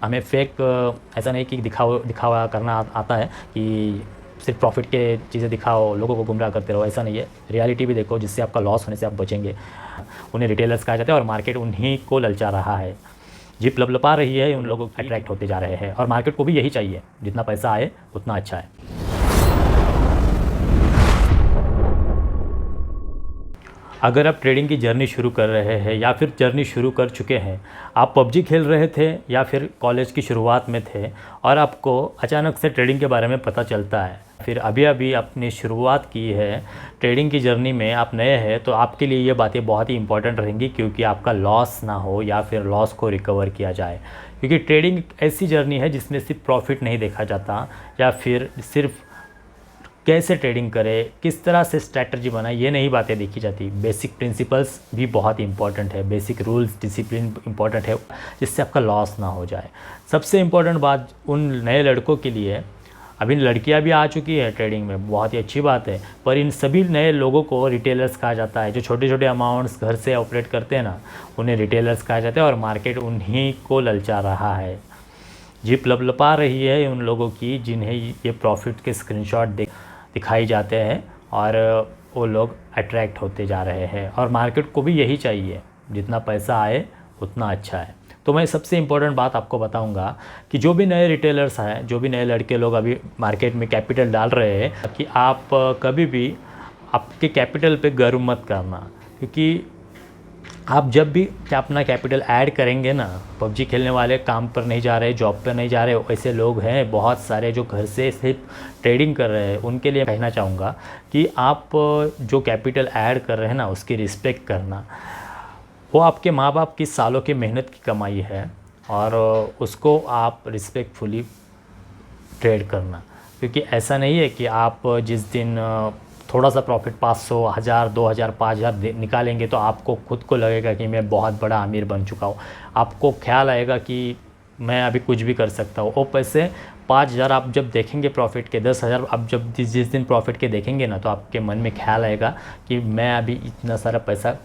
हमें ऐसा नहीं कि दिखावा करना आता है कि सिर्फ प्रॉफिट के चीज़ें दिखाओ, लोगों को गुमराह करते रहो, ऐसा नहीं है। रियलिटी भी देखो जिससे आपका लॉस होने से आप बचेंगे। उन्हें रिटेलर्स कहा जाता है और मार्केट उन्हीं को ललचा रहा है। जिप लपलपा रही है, उन लोगों अट्रैक्ट होते जा रहे हैं और मार्केट को भी यही चाहिए, जितना पैसा आए उतना अच्छा है। अगर आप ट्रेडिंग की जर्नी शुरू कर रहे हैं या फिर जर्नी शुरू कर चुके हैं, आप पबजी खेल रहे थे या फिर कॉलेज की शुरुआत में थे और आपको अचानक से ट्रेडिंग के बारे में पता चलता है, फिर अभी अभी अपनी शुरुआत की है ट्रेडिंग की जर्नी में, आप नए हैं, तो आपके लिए ये बातें बहुत ही इंपॉर्टेंट रहेंगी क्योंकि आपका लॉस ना हो या फिर लॉस को रिकवर किया जाए। क्योंकि ट्रेडिंग एक ऐसी जर्नी है जिसमें सिर्फ प्रॉफिट नहीं देखा जाता या फिर सिर्फ कैसे ट्रेडिंग करें, किस तरह से स्ट्रैटेजी बनाए, ये नहीं बातें देखी जाती। बेसिक प्रिंसिपल्स भी बहुत इंपॉर्टेंट है, बेसिक रूल्स डिसिप्लिन इंपॉर्टेंट है जिससे आपका लॉस ना हो जाए। सबसे इम्पॉर्टेंट बात उन नए लड़कों के लिए, अभी लड़कियां भी आ चुकी है ट्रेडिंग में, बहुत ही अच्छी बात है, पर इन सभी नए लोगों को रिटेलर्स कहा जाता है। जो छोटे छोटे अमाउंट्स घर से ऑपरेट करते हैं ना, उन्हें रिटेलर्स कहा जाता है और मार्केट उन्हीं को ललचा रहा है। जिप लपलपा रही है उन लोगों की जिन्हें ये प्रॉफिट के स्क्रीनशॉट दिखाई जाते हैं और वो लोग अट्रैक्ट होते जा रहे हैं और मार्केट को भी यही चाहिए, जितना पैसा आए उतना अच्छा है। तो मैं सबसे इम्पोर्टेंट बात आपको बताऊंगा कि जो भी नए रिटेलर्स हैं, जो भी नए लड़के लोग अभी मार्केट में कैपिटल डाल रहे हैं, कि आप कभी भी आपके कैपिटल पे गर्व मत करना। क्योंकि आप जब भी अपना कैपिटल ऐड करेंगे ना, पबजी खेलने वाले काम पर नहीं जा रहे, जॉब पर नहीं जा रहे, ऐसे लोग हैं बहुत सारे जो घर से सिर्फ ट्रेडिंग कर रहे हैं, उनके लिए कहना चाहूँगा कि आप जो कैपिटल ऐड कर रहे हैं ना, उसकी रिस्पेक्ट करना। वो आपके माँ बाप की सालों की मेहनत की कमाई है और उसको आप रिस्पेक्टफुली ट्रेड करना। क्योंकि ऐसा नहीं है कि आप जिस दिन थोड़ा सा प्रॉफिट 500, 1000, 2000, 5000 निकालेंगे तो आपको खुद को लगेगा कि मैं बहुत बड़ा अमीर बन चुका हूँ। आपको ख्याल आएगा कि मैं अभी कुछ भी कर सकता हूँ। वो पैसे 5000 आप जब देखेंगे प्रॉफिट के, 10,000 आप जब जिस दिन प्रॉफिट के देखेंगे ना, तो आपके मन में ख्याल आएगा कि मैं अभी इतना सारा पैसा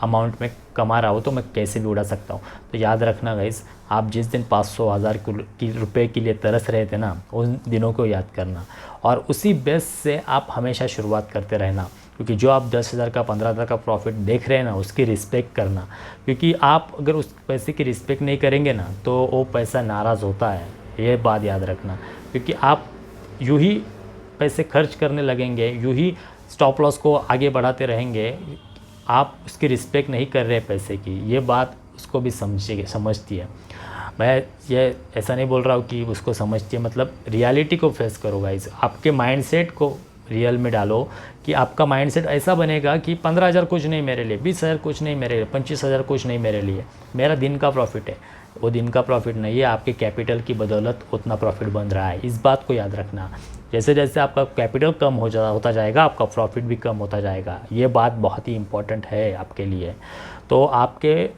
अमाउंट में कमा रहा हूँ तो मैं कैसे भी उड़ा सकता हूँ। तो याद रखना गाइस, आप जिस दिन 500, 1000 रुपये के लिए तरस रहे थे ना, उन दिनों को याद करना और उसी बेस से आप हमेशा शुरुआत करते रहना। क्योंकि जो आप 10,000 का, 15,000 का प्रॉफिट देख रहे हैं ना, उसकी रिस्पेक्ट करना। क्योंकि आप अगर उस पैसे की रिस्पेक्ट नहीं करेंगे ना, तो वो पैसा नाराज़ होता है, ये बात याद रखना। क्योंकि आप यूँ ही पैसे खर्च करने लगेंगे, यूँ ही स्टॉप लॉस को आगे बढ़ाते रहेंगे, आप उसकी रिस्पेक्ट नहीं कर रहे पैसे की, ये बात उसको भी समझती है। मैं ये ऐसा नहीं बोल रहा हूँ कि उसको समझती है, मतलब रियलिटी को फेस करो गाइस। आपके माइंडसेट को रियल में डालो कि आपका माइंडसेट ऐसा बनेगा कि 15,000 कुछ नहीं मेरे लिए, 20,000 कुछ नहीं मेरे लिए, 25,000 कुछ नहीं मेरे लिए, मेरा दिन का प्रॉफिट है। वो दिन का प्रॉफिट नहीं है, आपके कैपिटल की बदौलत उतना प्रॉफिट बन रहा है। इस बात को याद रखना। जैसे जैसे आपका कैपिटल कम होता जाएगा, आपका प्रॉफिट भी कम होता जाएगा। ये बात बहुत ही इम्पोर्टेंट है आपके लिए। तो आपके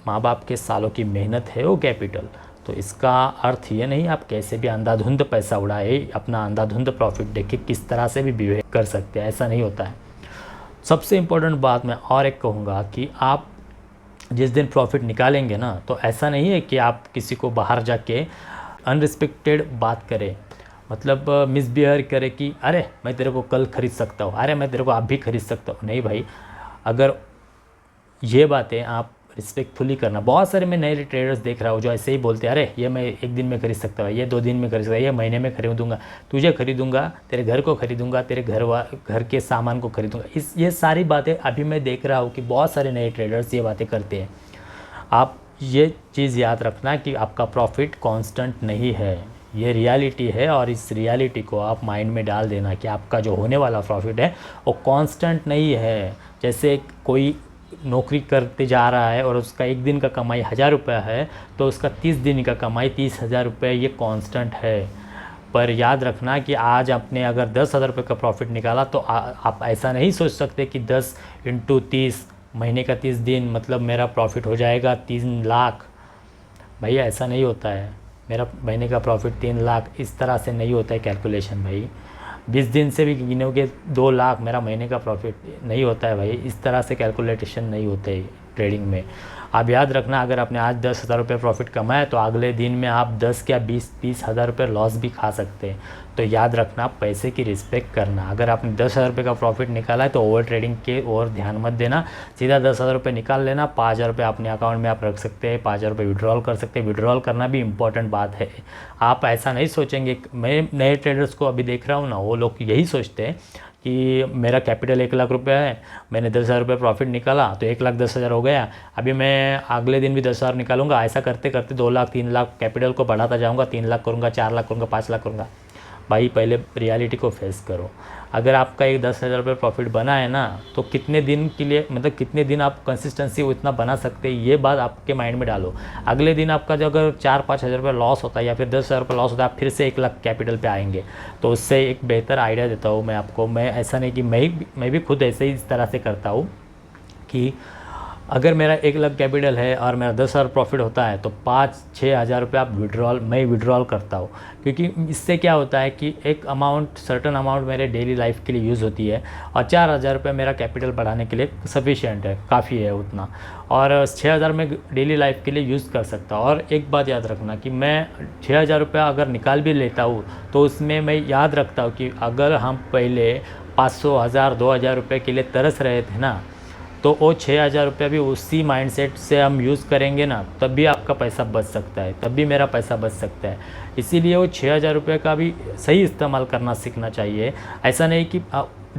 माँ बाप के सालों की मेहनत है वो कैपिटल। तो इसका अर्थ ये नहीं आप कैसे भी अंधाधुंध पैसा उड़ाए, अपना अंधाधुंध प्रॉफिट देख के किस तरह से भी बिहेव कर सकते हैं, ऐसा नहीं होता है। सबसे इम्पोर्टेंट बात मैं और एक कहूँगा कि आप जिस दिन प्रॉफिट निकालेंगे ना, तो ऐसा नहीं है कि आप किसी को बाहर जाके अनरिस्पेक्टेड बात करें, मतलब मिसबिहेव करे कि अरे मैं तेरे को कल ख़रीद सकता हूँ, अरे मैं तेरे को आप भी खरीद सकता हूँ। नहीं भाई, अगर ये बातें आप रिस्पेक्टफुली करना। बहुत सारे मैं नए ट्रेडर्स देख रहा हूँ जो ऐसे ही बोलते हैं, अरे ये मैं 1 दिन में खरीद सकता हूँ, ये 2 दिन में खरीद सकता हूँ, ये महीने में खरीदूँगा, तुझे खरीदूँगा, तेरे घर को खरीदूँगा, तेरे घर के सामान को खरीदूँगा। ये सारी बातें अभी मैं देख रहा हूँ कि बहुत सारे नए ट्रेडर्स ये बातें करते हैं। आप ये चीज़ याद रखना कि आपका प्रॉफिट कांस्टेंट नहीं है, ये रियलिटी है और इस रियलिटी को आप माइंड में डाल देना कि आपका जो होने वाला प्रॉफिट है वो कांस्टेंट नहीं है। जैसे कोई नौकरी करते जा रहा है और उसका 1 दिन का कमाई 1000 रुपये है, तो उसका 30 दिन का कमाई 30,000 रुपये, ये कांस्टेंट है। पर याद रखना कि आज आपने अगर 10,000 रुपये का प्रॉफिट निकाला तो आप ऐसा नहीं सोच सकते कि 10 × 30 महीने का 30 दिन मतलब मेरा प्रॉफिट हो जाएगा 3 लाख। भैया ऐसा नहीं होता है, मेरा महीने का प्रॉफिट 3 लाख, इस तरह से नहीं होता है कैलकुलेशन भाई। 20 दिन से भी गिनोगे 2 लाख मेरा महीने का प्रॉफिट नहीं होता है भाई, इस तरह से कैलकुलेशन नहीं होते है ट्रेडिंग में। आप याद रखना, अगर आपने आज 10,000 रुपये प्रॉफिट कमाया तो अगले दिन में आप 10 या 20 हज़ार रुपये लॉस भी खा सकते हैं। तो याद रखना, पैसे की रिस्पेक्ट करना। अगर आपने 10,000 रुपये का प्रॉफिट निकाला है तो ओवर ट्रेडिंग के और ध्यान मत देना, सीधा 10,000 रुपये निकाल लेना। 5,000 रुपये अपने अकाउंट में आप रख सकते हैं, 5,000 रुपये विड्रॉल कर सकते हैं। विड्रॉल करना भी इंपॉर्टेंट बात है। आप ऐसा नहीं सोचेंगे, मैं नए ट्रेडर्स को अभी देख रहा हूँ ना, वो लोग यही सोचते हैं कि मेरा कैपिटल 1,00,000 रुपये है, मैंने 10,000 रुपये प्रॉफिट निकाला तो 1,10,000 हो गया, अभी मैं अगले दिन भी 10,000 निकालूंगा। ऐसा करते करते 2 लाख 3 लाख कैपिटल को बढ़ाता जाऊंगा, 3 लाख करूंगा, 4 लाख करूंगा, 5 लाख करूंगा। भाई पहले रियलिटी को फेस करो। अगर आपका एक 10,000 रुपये प्रॉफिट बना है ना, तो कितने दिन के लिए, मतलब कितने दिन आप कंसिस्टेंसी उतना बना सकते हैं, ये बात आपके माइंड में डालो। अगले दिन आपका जो अगर 4-5 हज़ार रुपये लॉस होता है या फिर 10,000 रुपये लॉस होता है, आप फिर से 1 लाख कैपिटल पे आएंगे। तो उससे एक बेहतर आइडिया देता हूँ मैं आपको। मैं ऐसा नहीं कि मैं भी खुद ऐसे ही इस तरह से करता हूँ कि अगर मेरा 1 लाख कैपिटल है और मेरा 10,000 प्रॉफिट होता है तो 5-6 हज़ार रुपये आप मैं विड्रॉल करता हूँ। क्योंकि इससे क्या होता है कि एक अमाउंट, सर्टन अमाउंट मेरे डेली लाइफ के लिए यूज़ होती है और 4,000 रुपये मेरा कैपिटल बढ़ाने के लिए सफिशिएंट है, काफ़ी है उतना, और 6,000 में डेली लाइफ के लिए यूज़ कर सकता हूँ। और एक बात याद रखना कि मैं 6,000 रुपये अगर निकाल भी लेता हूँ तो उसमें मैं याद रखता हूँ कि अगर हम पहले 500, 1,000, 2,000 रुपये के लिए तरस रहे थे ना, तो वो 6,000 रुपये भी उसी माइंडसेट से हम यूज़ करेंगे ना, तब भी आपका पैसा बच सकता है, तब भी मेरा पैसा बच सकता है। इसीलिए वो 6,000 रुपये का भी सही इस्तेमाल करना सीखना चाहिए। ऐसा नहीं कि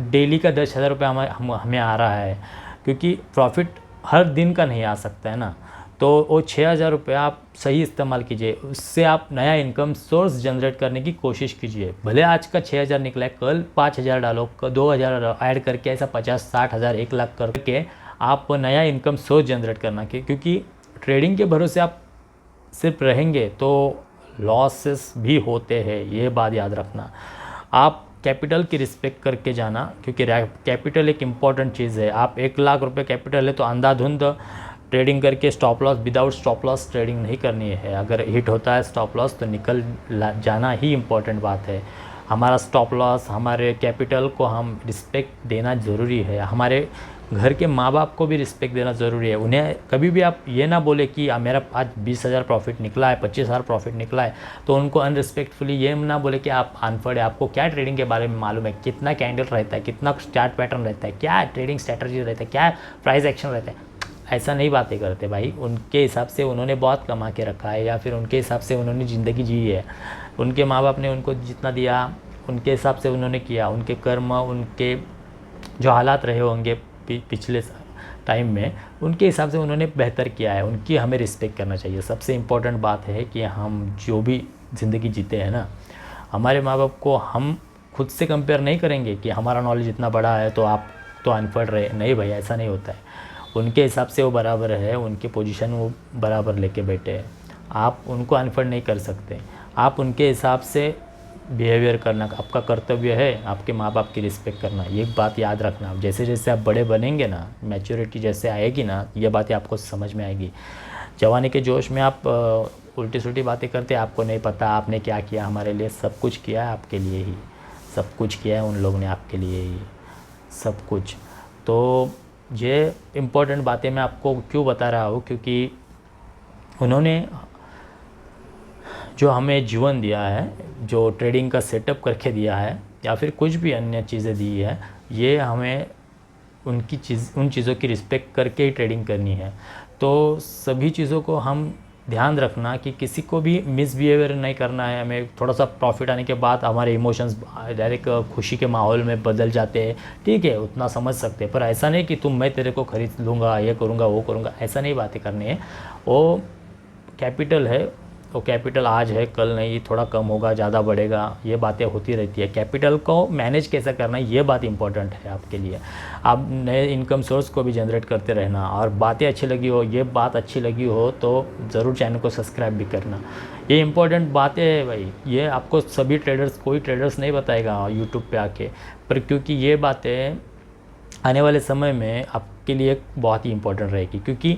डेली का 10,000 रुपये हमें आ रहा है, क्योंकि प्रॉफिट हर दिन का नहीं आ सकता है ना। तो वो 6,000 रुपये आप सही इस्तेमाल कीजिए, उससे आप नया इनकम सोर्स जनरेट करने की कोशिश कीजिए। भले आज का 6,000 निकला है, कल 5,000 डालो, 2,000 ऐड करके, ऐसा 50-60 हज़ार 1 लाख करके आप नया इनकम सोर्स जनरेट करना। क्योंकि ट्रेडिंग के भरोसे आप सिर्फ रहेंगे तो लॉसेस भी होते हैं, ये बात याद रखना। आप कैपिटल की रिस्पेक्ट करके जाना, क्योंकि कैपिटल एक इम्पॉर्टेंट चीज़ है। आप 1 लाख रुपये कैपिटल है तो अंधाधुंध ट्रेडिंग करके stop loss, without stop loss trading नहीं करनी है। अगर हिट होता है स्टॉप लॉस तो निकल जाना ही इम्पोर्टेंट बात है। हमारा स्टॉप लॉस, हमारे कैपिटल को हम रिस्पेक्ट देना ज़रूरी है। हमारे घर के माँ बाप को भी रिस्पेक्ट देना ज़रूरी है। उन्हें कभी भी आप ये ना बोले कि मेरा आज 20,000 प्रॉफिट निकला है, 25,000 प्रॉफिट निकला है, तो उनको अनरिस्पेक्टफुली ये ना बोले कि आप अनपढ़ है, आपको क्या ट्रेडिंग के बारे में मालूम है, कितना कैंडल रहता है, कितना चार्ट पैटर्न रहता है, क्या ट्रेडिंग स्ट्रैटेजी रहता है, क्या प्राइस एक्शन रहता है। ऐसा नहीं बातें करते भाई। उनके हिसाब से उन्होंने बहुत कमा के रखा है, या फिर उनके हिसाब से उन्होंने ज़िंदगी जी है, उनके माँ बाप ने उनको जितना दिया उनके हिसाब से उन्होंने किया, उनके कर्म, उनके जो हालात रहे होंगे पिछले टाइम में, उनके हिसाब से उन्होंने बेहतर किया है। उनकी हमें रिस्पेक्ट करना चाहिए। सबसे इम्पोर्टेंट बात है कि हम जो भी ज़िंदगी जीते हैं ना, हमारे माँ बाप को हम खुद से कंपेयर नहीं करेंगे कि हमारा नॉलेज इतना बड़ा है तो आप तो अनपढ़ रहे। नहीं भाई, ऐसा नहीं होता है। उनके हिसाब से वो बराबर है, उनके पोजीशन वो बराबर लेके बैठे हैं। आप उनको अनपढ़ नहीं कर सकते। आप उनके हिसाब से बिहेवियर करना आपका कर्तव्य है, आपके माँ बाप की रिस्पेक्ट करना। ये बात याद रखना। जैसे जैसे आप बड़े बनेंगे ना, मैच्योरिटी जैसे आएगी ना, ये बातें आपको समझ में आएगी। जवानी के जोश में आप उल्टी सुल्टी बातें करते, आपको नहीं पता आपने क्या किया हमारे लिए। सब कुछ किया है आपके लिए ही, सब कुछ किया है उन लोगों ने आपके लिए ही, सब कुछ। तो ये इम्पोर्टेंट बातें मैं आपको क्यों बता रहा हूँ, क्योंकि उन्होंने जो हमें जीवन दिया है, जो ट्रेडिंग का सेटअप करके दिया है, या फिर कुछ भी अन्य चीज़ें दी है, ये हमें उन चीज़ों की रिस्पेक्ट करके ही ट्रेडिंग करनी है। तो सभी चीज़ों को हम ध्यान रखना कि किसी को भी मिसबिहेवियर नहीं करना है। हमें थोड़ा सा प्रॉफिट आने के बाद हमारे इमोशंस डायरेक्ट खुशी के माहौल में बदल जाते हैं, ठीक है, उतना समझ सकते हैं। पर ऐसा नहीं कि मैं तेरे को खरीद लूँगा, ये करूँगा, वो करूँगा, ऐसा नहीं बातें करनी है। वो कैपिटल है, वो कैपिटल आज है, कल नहीं, थोड़ा कम होगा, ज़्यादा बढ़ेगा, ये बातें होती रहती है। कैपिटल को मैनेज कैसे करना है, ये बात इंपॉर्टेंट है आपके लिए। आप नए इनकम सोर्स को भी जनरेट करते रहना। और बातें अच्छी लगी हो, ये बात अच्छी लगी हो तो ज़रूर चैनल को सब्सक्राइब भी करना। ये इंपॉर्टेंट बातें है भाई, ये आपको सभी ट्रेडर्स, कोई ट्रेडर्स नहीं बताएगा यूट्यूब पे आके, पर क्योंकि ये बातें आने वाले समय में आपके लिए बहुत ही इंपॉर्टेंट रहेगी। क्योंकि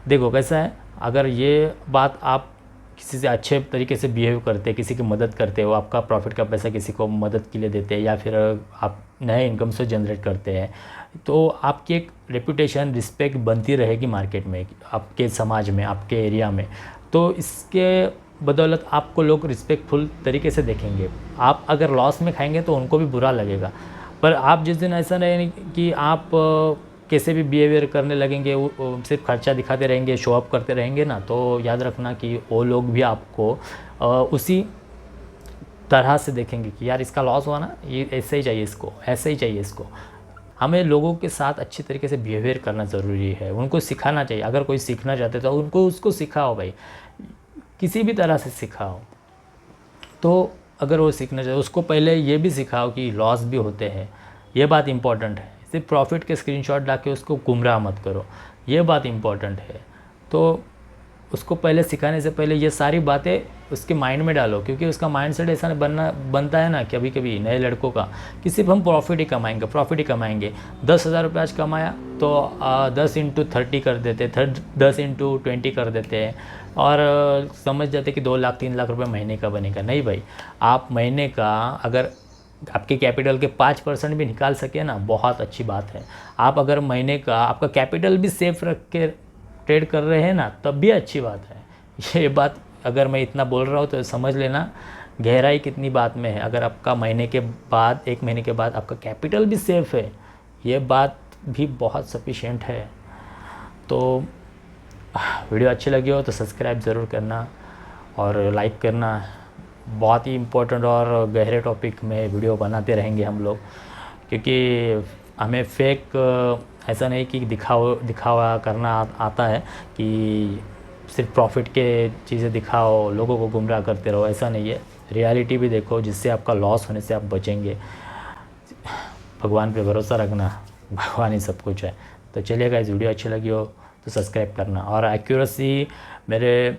देखो कैसा है, अगर ये बात आप किसी से अच्छे तरीके से बिहेव करते, किसी की मदद करते हो, आपका प्रॉफिट का पैसा किसी को मदद के लिए देते हैं, या फिर आप नए इनकम से जनरेट करते हैं, तो आपकी एक रेपुटेशन, रिस्पेक्ट बनती रहेगी मार्केट में, आपके समाज में, आपके एरिया में। तो इसके बदौलत आपको लोग रिस्पेक्टफुल तरीके से देखेंगे। आप अगर लॉस में खाएंगे तो उनको भी बुरा लगेगा, पर आप जिस दिन ऐसा नहीं कि आप कैसे भी बिहेवियर करने लगेंगे, वो सिर्फ खर्चा दिखाते रहेंगे, शो अप करते रहेंगे ना, तो याद रखना कि वो लोग भी आपको उसी तरह से देखेंगे कि यार इसका लॉस हुआ ना, ये ऐसे ही चाहिए इसको, ऐसे ही चाहिए इसको। हमें लोगों के साथ अच्छी तरीके से बिहेवियर करना ज़रूरी है, उनको सिखाना चाहिए। अगर कोई सीखना चाहते तो उनको उसको सिखाओ भाई, किसी भी तरह से सिखाओ। तो अगर वो सीखना चाहे उसको पहले ये भी सिखाओ कि लॉस भी होते हैं, ये बात इम्पॉर्टेंट है। सिर्फ प्रॉफिट के स्क्रीनशॉट डाल के उसको गुमराह मत करो, ये बात इम्पॉर्टेंट है। तो उसको पहले सिखाने से पहले ये सारी बातें उसके माइंड में डालो, क्योंकि उसका माइंडसेट ऐसा बनता है ना कभी कभी नए लड़कों का कि सिर्फ हम प्रॉफिट ही कमाएंगे, प्रॉफिट ही कमाएंगे। 10,000 रुपये आज कमाया तो 10 × 30 कर देते, 10 × 20 कर देते हैं, और समझ जाते कि 2 लाख 3 लाख रुपये महीने का बनेगा। नहीं भाई, आप महीने का अगर आपके कैपिटल के 5% भी निकाल सके ना, बहुत अच्छी बात है। आप अगर महीने का आपका कैपिटल भी सेफ रख के ट्रेड कर रहे हैं ना, तब भी अच्छी बात है। ये बात अगर मैं इतना बोल रहा हूँ तो समझ लेना गहराई कितनी बात में है। अगर आपका महीने के बाद, 1 महीने के बाद आपका कैपिटल भी सेफ है, ये बात भी बहुत सफिशिएंट है। तो वीडियो अच्छी लगी हो तो सब्सक्राइब ज़रूर करना और लाइक करना। बहुत ही इम्पोर्टेंट और गहरे टॉपिक में वीडियो बनाते रहेंगे हम लोग, क्योंकि हमें फेक ऐसा नहीं कि दिखावा करना आता है कि सिर्फ प्रॉफिट के चीज़ें दिखाओ, लोगों को गुमराह करते रहो, ऐसा नहीं है। रियलिटी भी देखो, जिससे आपका लॉस होने से आप बचेंगे। भगवान पे भरोसा रखना, भगवान ही सब कुछ है। तो चलिएगा, इस वीडियो अच्छी लगी हो तो सब्सक्राइब करना। और एक्यूरेसी मेरे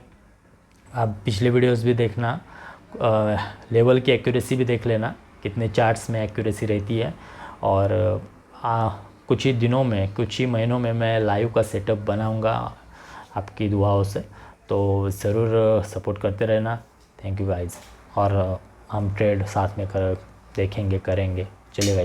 आप पिछले वीडियोस भी देखना, लेवल की एक्यूरेसी भी देख लेना, कितने चार्ट्स में एक्यूरेसी रहती है। और कुछ ही दिनों में, कुछ ही महीनों में मैं लाइव का सेटअप बनाऊंगा आपकी दुआओं से, तो ज़रूर सपोर्ट करते रहना। Thank you guys. और हम ट्रेड साथ में देखेंगे, करेंगे। चलिए गाइस।